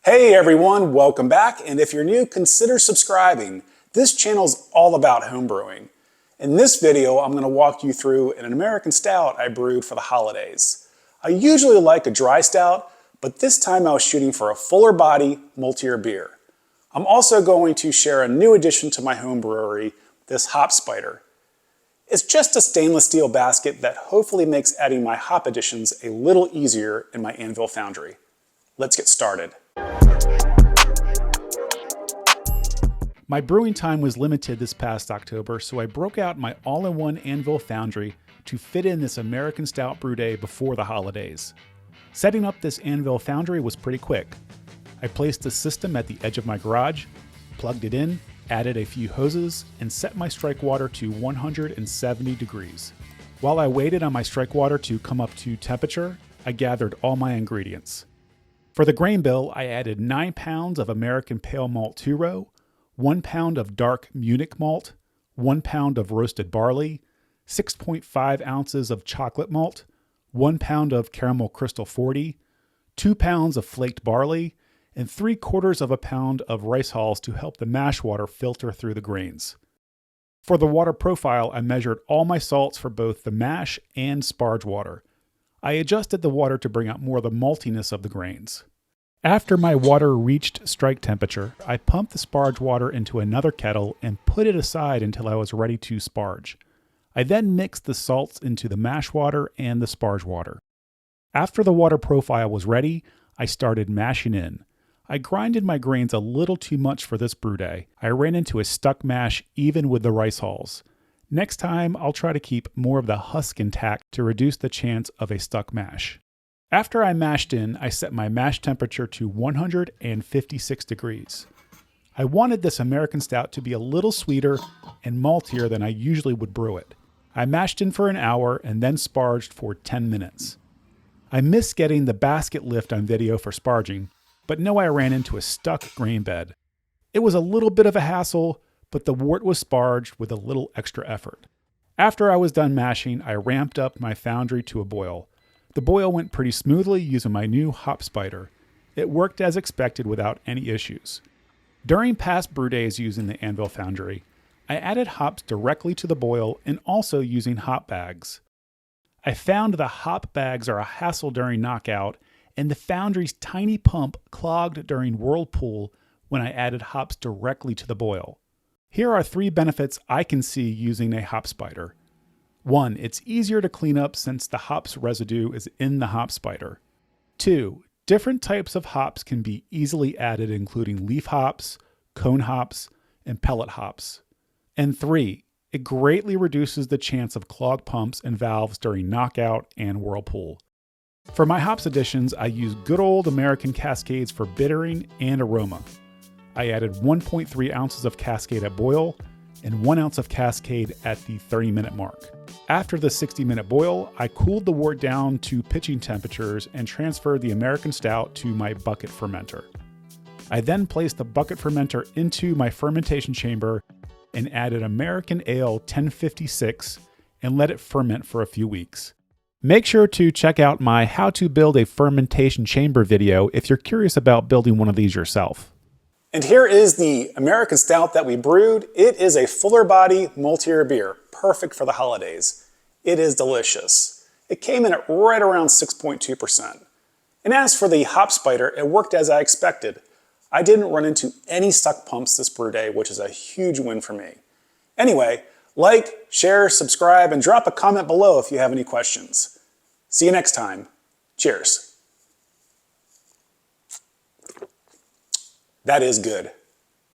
Hey everyone, welcome back, and if you're new, consider subscribing. This channel is all about homebrewing. In this video, I'm going to walk you through an American Stout I brewed for the holidays. I usually like a dry stout, but this time I was shooting for a fuller body, maltier beer. I'm also going to share a new addition to my home brewery, this hop spider. It's just a stainless steel basket that hopefully makes adding my hop additions a little easier in my Anvil Foundry. Let's get started. My brewing time was limited this past October, so I broke out my all-in-one Anvil Foundry to fit in this American Stout Brewday before the holidays. Setting up this Anvil Foundry was pretty quick. I placed the system at the edge of my garage, plugged it in, added a few hoses, and set my strike water to 170 degrees. While I waited on my strike water to come up to temperature, I gathered all my ingredients. For the grain bill, I added 9 pounds of American Pale Malt 2-row, 1 pound of dark Munich malt, 1 pound of roasted barley, 6.5 ounces of chocolate malt, 1 pound of caramel crystal 40, 2 pounds of flaked barley, and 3/4 of a pound of rice hulls to help the mash water filter through the grains. For the water profile, I measured all my salts for both the mash and sparge water. I adjusted the water to bring out more of the maltiness of the grains. After my water reached strike temperature, I pumped the sparge water into another kettle and put it aside until I was ready to sparge. I then mixed the salts into the mash water and the sparge water. After the water profile was ready, I started mashing in. I grinded my grains a little too much for this brew day. I ran into a stuck mash even with the rice hulls. Next time, I'll try to keep more of the husk intact to reduce the chance of a stuck mash. After I mashed in, I set my mash temperature to 156 degrees. I wanted this American Stout to be a little sweeter and maltier than I usually would brew it. I mashed in for an hour and then sparged for 10 minutes. I missed getting the basket lift on video for sparging, but know I ran into a stuck grain bed. It was a little bit of a hassle, but the wort was sparged with a little extra effort. After I was done mashing, I ramped up my foundry to a boil. The boil went pretty smoothly using my new hop spider. It worked as expected without any issues. During past brew days using the Anvil Foundry, I added hops directly to the boil and also using hop bags. I found the hop bags are a hassle during knockout, and the Foundry's tiny pump clogged during whirlpool when I added hops directly to the boil. Here are 3 benefits I can see using a hop spider. 1, it's easier to clean up since the hops residue is in the hop spider. 2, different types of hops can be easily added, including leaf hops, cone hops, and pellet hops. And 3, it greatly reduces the chance of clogged pumps and valves during knockout and whirlpool. For my hops additions, I use good old American Cascades for bittering and aroma. I added 1.3 ounces of Cascade at boil and 1 ounce of Cascade at the 30-minute mark. After the 60-minute boil, I cooled the wort down to pitching temperatures and transferred the American Stout to my bucket fermenter. I then placed the bucket fermenter into my fermentation chamber and added American Ale 1056 and let it ferment for a few weeks. Make sure to check out my How to Build a Fermentation Chamber video if you're curious about building one of these yourself. And here is the American Stout that we brewed. It is a fuller body, maltier beer, perfect for the holidays. It is delicious. It came in at right around 6.2%. And as for the hop spider, it worked as I expected. I didn't run into any stuck pumps this brew day, which is a huge win for me. Anyway, like, share, subscribe, and drop a comment below if you have any questions. See you next time. Cheers. That is good.